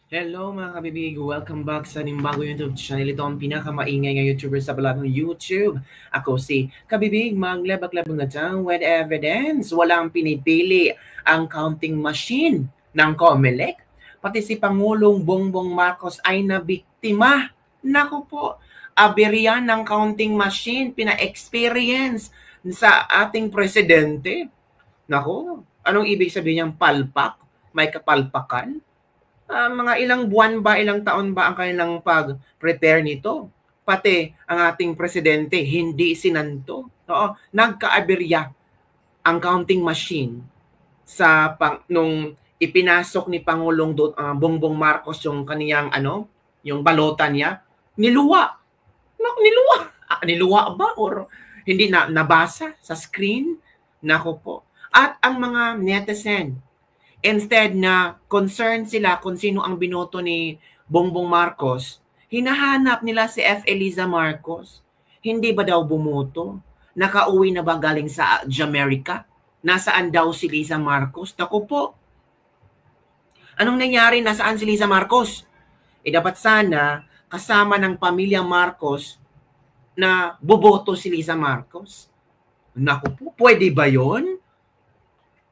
Hello mga kabibig! Welcome back sa ating bago YouTube channel. Ito ang pinakamaingay ng YouTuber sa balat ng YouTube. Ako si Kabibig, maglabag-labag na dyan with evidence. Walang pinipili ang counting machine ng COMELEC. Pati si Pangulong Bongbong Marcos ay nabiktima. Naku po, aberya ng counting machine, pina-experience sa ating presidente. Naku, anong ibig sabihin niyang palpak? May kapalpakan? Mga ilang buwan ba, ilang taon ba ang kanilang pag-prepare nito? Pati ang ating presidente, hindi sinanto. Oo, nagkaaberya ang counting machine nung ipinasok ni Pangulong Bongbong Marcos yung kaniyang yung balota niya, niluwa. Niluwa. Niluwa ba or hindi na nabasa sa screen? Nako po. At ang mga netizen, instead na concerned sila kung sino ang binoto ni Bongbong Marcos, hinahanap nila si F. Eliza Marcos. Hindi ba daw bumoto? Nakauwi na ba galing sa Jamaica? Nasaan daw si Liza Marcos? Naku po. Anong nangyari? Nasaan si Liza Marcos? Dapat sana kasama ng pamilya Marcos na boboto si Liza Marcos. Naku po, pwede ba yon?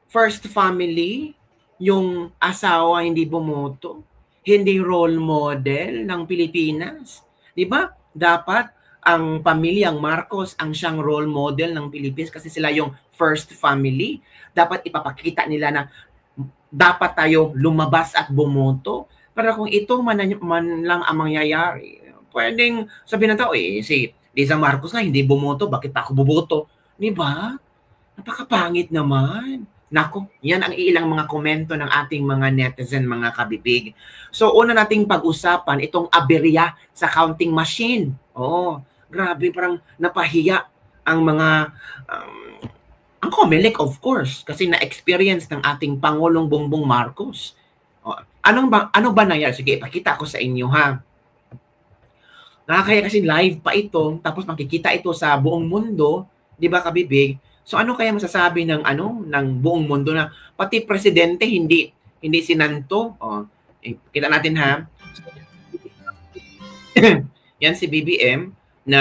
First family, yung asawa hindi bumoto, hindi role model ng Pilipinas. Di ba? Dapat ang pamilyang Marcos ang siyang role model ng Pilipinas kasi sila yung first family. Dapat ipapakita nila na dapat tayo lumabas at bumoto. Pero kung ito man lang ang mangyayari, pwedeng sabihin ng tao, si Liza Marcos nga hindi bumoto, bakit pa ako buboto? Di ba? Napakapangit naman. Nako, yan ang ilang mga komento ng ating mga netizen, mga kabibig. So, una nating pag-usapan itong aberya sa counting machine. Oo, grabe, parang napahiya ang mga, ang COMELEC of course, kasi na-experience ng ating Pangulong Bongbong Marcos. Ano ba nangyari? Sige, ipakita ko sa inyo ha. Nakakaya kasi live pa ito, tapos makikita ito sa buong mundo, di ba kabibig? So ano kaya masasabi ng ng buong mundo na pati presidente hindi sinanto? Kita natin ha. Yan si BBM na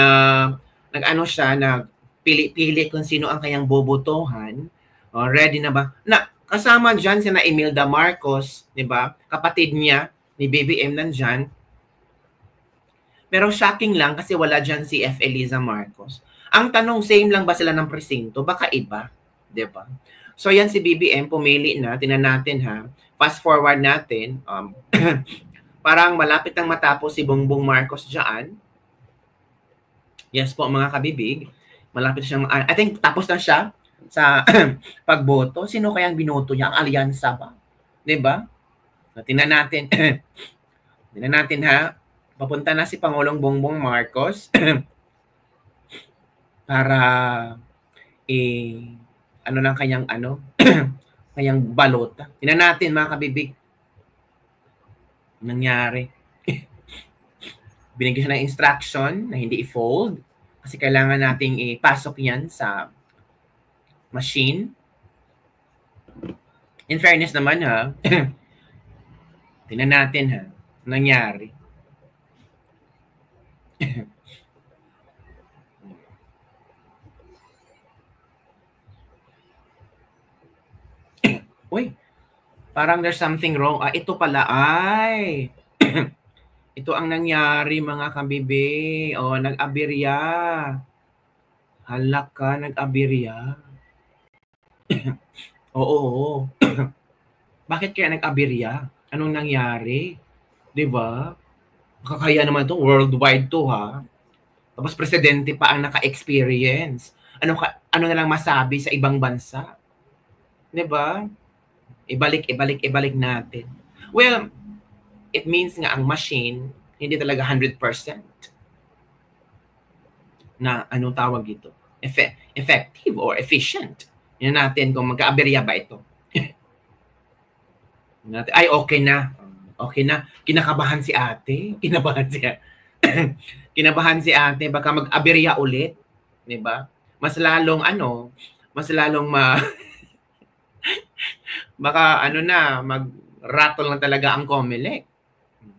nag-ano siya na pili kung sino ang kayang bobotohan. Ready na ba? Na kasama diyan si na Imelda Marcos, 'di ba? Kapatid niya ni BBM nandiyan. Pero shocking lang kasi wala diyan si F. Eliza Marcos. Ang tanong, same lang ba sila ng presinto? Baka iba, 'di ba? So yan si BBM, pumili na, tingnan natin ha. Fast forward natin, parang malapit nang matapos si Bongbong Marcos diyan. Yes po mga kabibig, malapit siyang, I think tapos na siya sa pagboto. Sino kayang binoto niya? Ang alyansa ba? 'Di ba? So, tingnan natin. Tingnan natin ha. Papunta na si Pangulong Bongbong Marcos para ano ng kanyang kanyang balota. Tingnan natin mga kabibig. Nangyari. Binigyan siya ng instruction na hindi i-fold kasi kailangan nating ipasok yan sa machine. In fairness naman ha, tingnan natin ha, nangyari. Uy, parang there's something wrong. Ito pala ay. Ito ang nangyari mga kabibi. Nag-aberya. Halak ka, nag-aberya. Oo. Bakit kaya nag-aberya? Anong nangyari? 'Di ba? Kakaya naman to, worldwide to ha. Tapos presidente pa ang naka-experience. Ano na lang masabi sa ibang bansa? 'Di ba? Ibalik natin. Well, it means nga ang machine hindi talaga 100% na anong tawag ito? Effective or efficient. Yan natin kung magka-aberya ba ito. Ay, okay na. Okay na. Kinakabahan si ate. Kinabahan si ate. Baka mag-aberya ulit. 'Di ba? Mas lalong baka mag-rattle lang talaga ang COMELEC.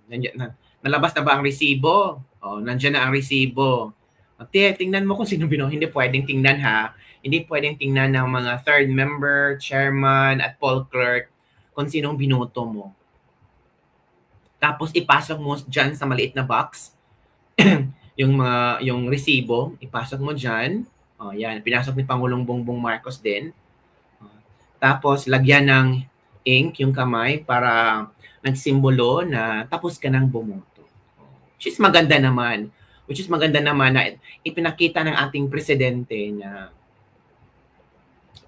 Nandiyan na. Nalabas na ba ang resibo? Oh, nandiyan na ang resibo. Ate, tingnan mo kung sino hindi pwedeng tingnan ha. Hindi pwedeng tingnan ng mga third member, chairman, at poll clerk kung sinong binoto mo. Tapos ipasok mo dyan sa maliit na box yung resibo, ipasok mo dyan. Oh, yan, pinasok ni Pangulong Bongbong Marcos din. Tapos lagyan ng ink yung kamay para nagsimbolo na tapos ka nang bumoto. Which is maganda naman. Na ipinakita ng ating presidente na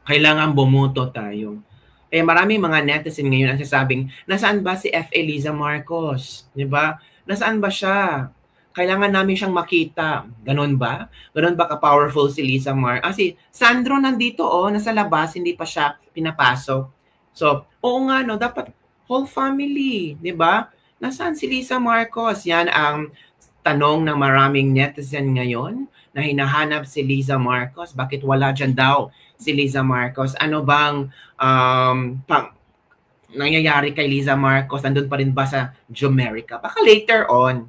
kailangan bumoto tayo. Kaya maraming mga netizen ngayon ang sasabing, nasaan ba si F. Eliza Marcos? Diba? Nasaan ba siya? Kailangan namin siyang makita. Ganon ba? Ganon ba ka-powerful si Liza Mar? Si Sandro nandito nasa labas, hindi pa siya pinapasok. So, oo nga no, dapat whole family, di ba? Nasaan si Liza Marcos? Yan ang tanong ng maraming netizen ngayon na hinahanap si Liza Marcos. Bakit wala dyan daw si Liza Marcos? Ano bang nangyayari kay Liza Marcos? Nandun pa rin ba sa Jumerica? Baka later on,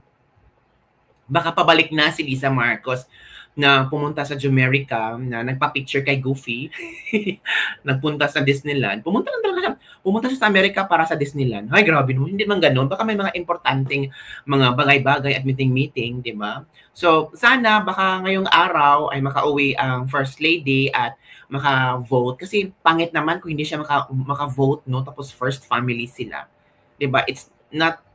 baka pabalik na si Liza Marcos na pumunta sa Jumerica, na nagpa-picture kay Goofy, nagpunta sa Disneyland. Pumunta siya sa Amerika para sa Disneyland. Ay, grabe naman. Hindi man ganun. Baka may mga importanteng mga bagay-bagay at meeting-meeting, di ba? So, sana baka ngayong araw ay makauwi ang First Lady at maka-vote. Kasi pangit naman kung hindi siya maka-vote, no? Tapos first family sila. Di ba? It's not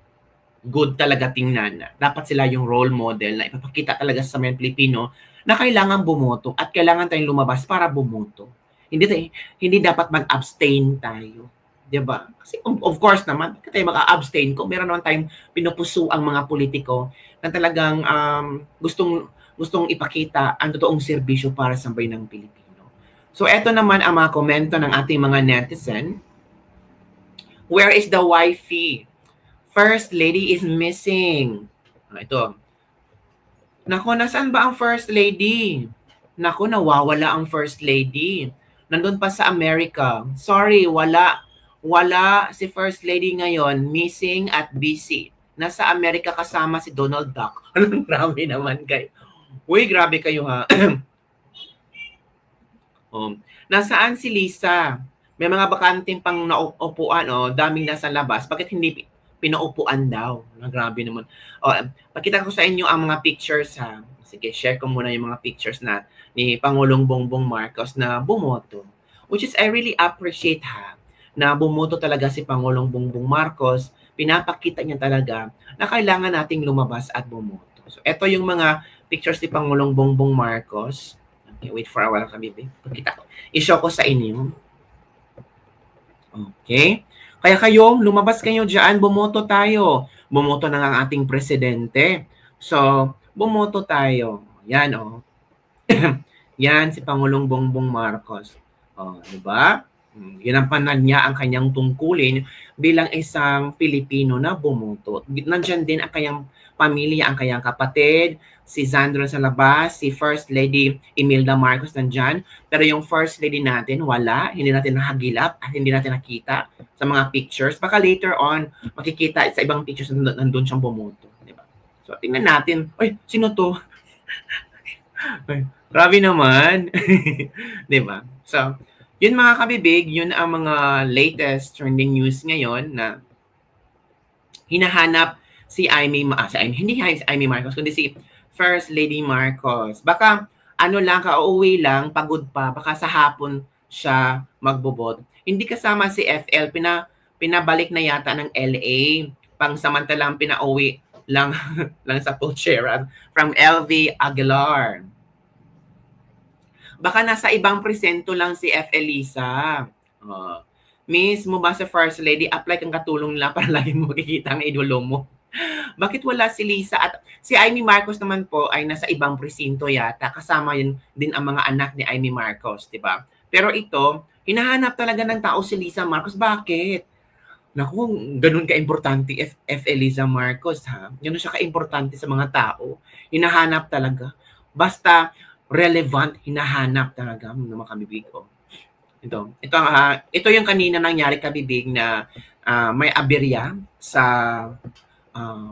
good talaga tingnan. Dapat sila yung role model na ipapakita talaga sa mga Pilipino na kailangan bumoto at kailangan tayong lumabas para bumoto. Hindi dapat mag-abstain tayo. 'Di ba? Kasi of course naman, bakit tayo mag-abstain kung meron naman tayong pinupuso ang mga politiko na talagang gustong ipakita ang totoong serbisyo para sa bayan ng Pilipino. So eto naman ang mga komento ng ating mga netizen. Where is the wifey? First Lady is missing. Ito. Naku, nasaan ba ang First Lady? Naku, nawawala ang First Lady. Nandun pa sa Amerika. Sorry, wala. Wala si First Lady ngayon. Missing at busy. Nasa Amerika kasama si Donald Duck. Anong grabe naman kayo. Uy, grabe kayo ha. Nasaan si Lisa? May mga bakanting pang naupuan. Daming nasa labas. Bakit hindi pinaupuan daw? Grabe naman. Pakita ko sa inyo ang mga pictures ha. Sige, share ko muna yung mga pictures na ni Pangulong Bongbong Marcos na bumoto. Which is I really appreciate ha, na bumoto talaga si Pangulong Bongbong Marcos. Pinapakita niya talaga na kailangan nating lumabas at bumoto. So, ito yung mga pictures ni Pangulong Bongbong Marcos. Okay, wait for a while kami. Pakita ko. I-show ko sa inyo. Okay. Kaya kayo, lumabas kayo dyan, bumoto tayo. Bumoto na ang ating presidente. So, bumoto tayo. Yan, Yan, si Pangulong Bongbong Marcos. Diba? Yan ang niya ang kanyang tungkulin bilang isang Pilipino na bumoto. Nandyan din ang kanyang pamilya, ang kanyang kapatid, si Sandro sa labas, si First Lady Imelda Marcos nandyan. Pero yung First Lady natin, wala. Hindi natin nahagilap at hindi natin nakita sa mga pictures. Baka later on, makikita sa ibang pictures na nandun siyang bumoto. Diba? So, tingnan natin. Ay, sino to? Ay, grabe naman. Diba? So, yun mga kabibig, yun ang mga latest trending news ngayon na hinahanap si hindi si Amy Marcos, kundi si First Lady Marcos. Baka kauuwi lang, pagod pa, baka sa hapon siya magbobot. Hindi kasama si FL, pinabalik na yata ng LA, pangsamantalang pinauwi lang sa Pulcheran from LV Aguilar. Baka nasa ibang presento lang si F. Elisa. Miss mo ba sa First Lady, apply kang katulong nila para lagi mo makikita ang idolo mo. Bakit wala si Lisa? At si Amy Marcos naman po ay nasa ibang presinto yata. Kasama yun din ang mga anak ni Amy Marcos, di ba? Pero ito, hinahanap talaga ng tao si Liza Marcos. Bakit? Naku, ganun ka-importante F. Eliza Marcos, ha? Ganun siya ka-importante sa mga tao. Hinahanap talaga. Basta relevant, hinahanap talaga ng mga kabibig ko. Ito yung kanina nangyari kabibig na may aberya sa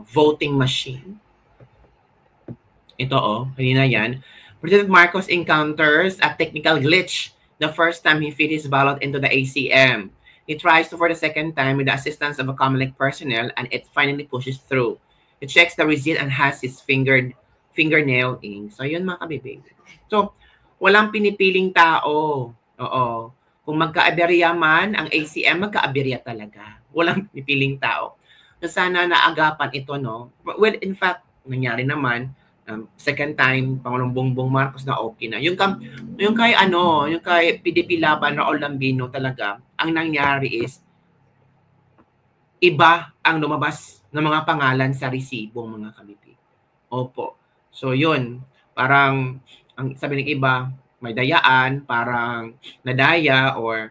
voting machine. Ito kanina yan. President Marcos encounters a technical glitch the first time he feed his ballot into the ACM. He tries to for the second time with the assistance of a Comelec personnel and it finally pushes through. He checks the receipt and has his fingernail ink. So yun mga kabibig. So walang pinipiling tao. Oo. Kung magka-aberya man ang ACM, magka-aberya talaga. Walang pinipiling tao. So sana naagapan ito, no? Well, in fact, nangyari naman, second time, Pangulong Bongbong Marcos na okay na. Yung kay PDP Laban na Olambino talaga, ang nangyari is, iba ang lumabas ng mga pangalan sa resibong mga kabibig. Opo. So yun, parang, ang sabi ng iba, may dayaan, parang nadaya or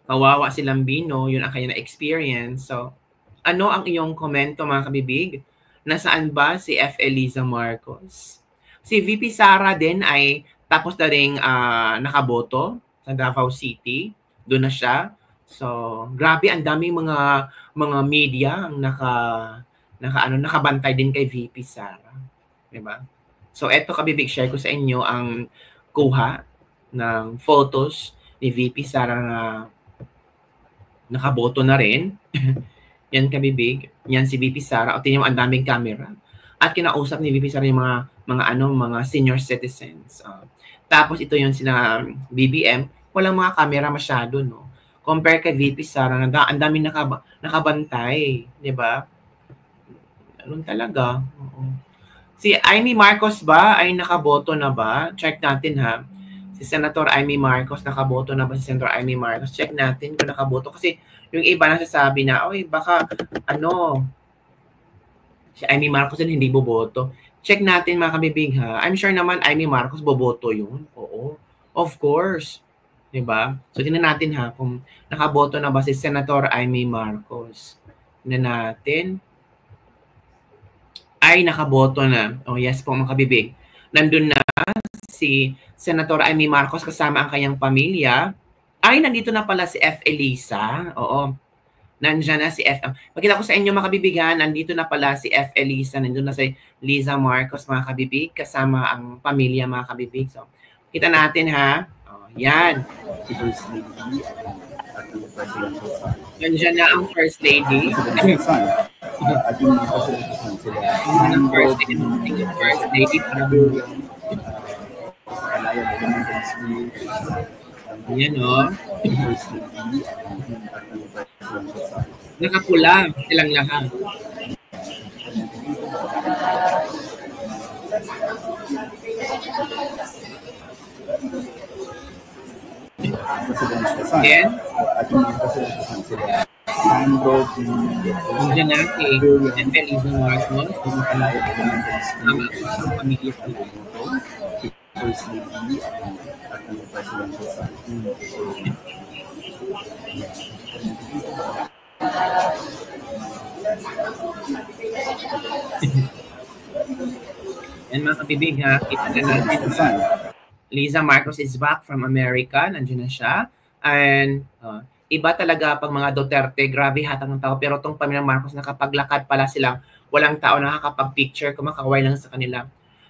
kawawa si Lambino, yun ang kanya na-experience. So, ano ang iyong komento mga kabibig? Nasaan ba si F. Eliza Marcos? Si VP Sara din ay tapos na rin nakaboto sa Davao City. Doon na siya. So, grabe, ang daming mga media ang nakabantay din kay VP Sara. Diba? So, eto kabibig, share ko sa inyo ang kuha ng photos ni VP Sara na nakaboto na rin. Yan kabibig. Yan si VP Sara. O tingnan mo, ang daming camera. At kinausap ni VP Sara yung mga senior citizens. Tapos ito yung sina BBM. Walang mga camera masyado, no? Compare kay VP Sara, ang daming nakabantay. Diba? Ganun talaga. Oo. Si Amy Marcos ba ay nakaboto na ba? Check natin ha. Si Senator Amy Marcos, nakaboto na ba si Senator Amy Marcos? Check natin kung nakaboto. Kasi yung iba nasasabi na, oy, baka, si Amy Marcos din hindi boboto. Check natin mga kabibig ha. I'm sure naman Amy Marcos boboto yun. Oo. Of course. Diba? So, tingnan natin ha kung nakaboto na ba si Senator Amy Marcos. Tingnan natin. Ay, nakaboto na. Oh, yes po mga kabibig. Nandun na si Senator Amy Marcos kasama ang kanyang pamilya. Ay, nandito na pala si F. Eliza. Oo. Nandiyan na si F. Pakita ko sa inyo mga kabibigan, nandito na pala si F. Eliza. Nandito na si Liza Marcos mga kabibig kasama ang pamilya mga kabibig. So, kita natin ha. Oh, yan. Nandiyan na ang First Lady. First Lady yan o. Nakapula silang lahat. Then, nandiyan na si F. Eliza Marcos. Sama ang pamilya ko. First Lady at ang presidential side. Yan mga kabibig ha, kita na natin. Liza Marcos is back from America, nandiyan na siya. And iba talaga pag mga Duterte, grabe hatang ng tao. Pero itong pamilyang Marcos, nakapaglakad pala silang walang tao nakakapag-picture, kumakaway lang sa kanila.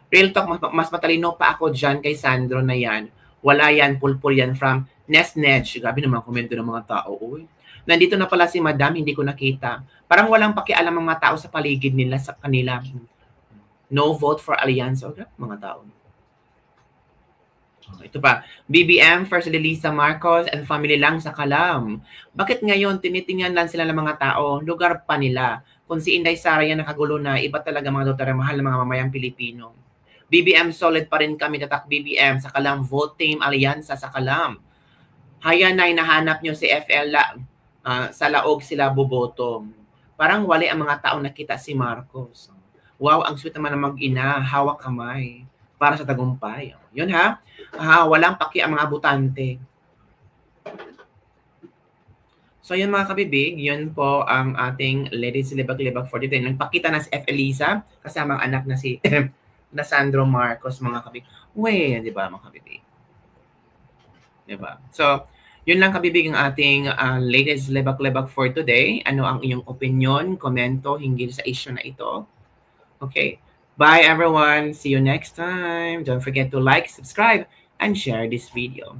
Real talk, mas matalino pa ako dyan kay Sandro na yan. Wala yan, pulpul yan from Nesnedge. Grabe naman komento ng mga tao. Uy. Nandito na pala si Madam, hindi ko nakita. Parang walang pakialam ang mga tao sa paligid nila, sa kanila. No vote for Alliance. Okay, mga tao. Ito pa, BBM, First Lady Liza Marcos and family lang sa Kalam. Bakit ngayon tinitingnan lang sila ng mga tao? Lugar pa nila. Kung si Inday Sara yan nakagulo na, iba talaga mga Duterte, mahal ng mga mamayang Pilipino. BBM, solid pa rin kami, tatak BBM, sa Kalam, vote team, alyansa sa Kalam. Haya na hinahanap nyo si FL, sa laog sila boboto. Parang wali ang mga tao nakita si Marcos. Wow, ang sweet naman ng mag-ina, hawak kamay, para sa tagumpay. Yun ha, walang paki ang mga butante. So yun mga kabibig, yun po ang ating Ladies Libag-Libag for today. Nagpakita na si F. Eliza, kasama ang anak na si na Sandro Marcos mga kabibig. Uwe, di ba mga kabibig? Di ba? So, Yun lang kabibig ang ating latest lebak-lebak for today. Ano ang iyong opinion, komento hinggil sa issue na ito? Okay. Bye everyone. See you next time. Don't forget to like, subscribe, and share this video.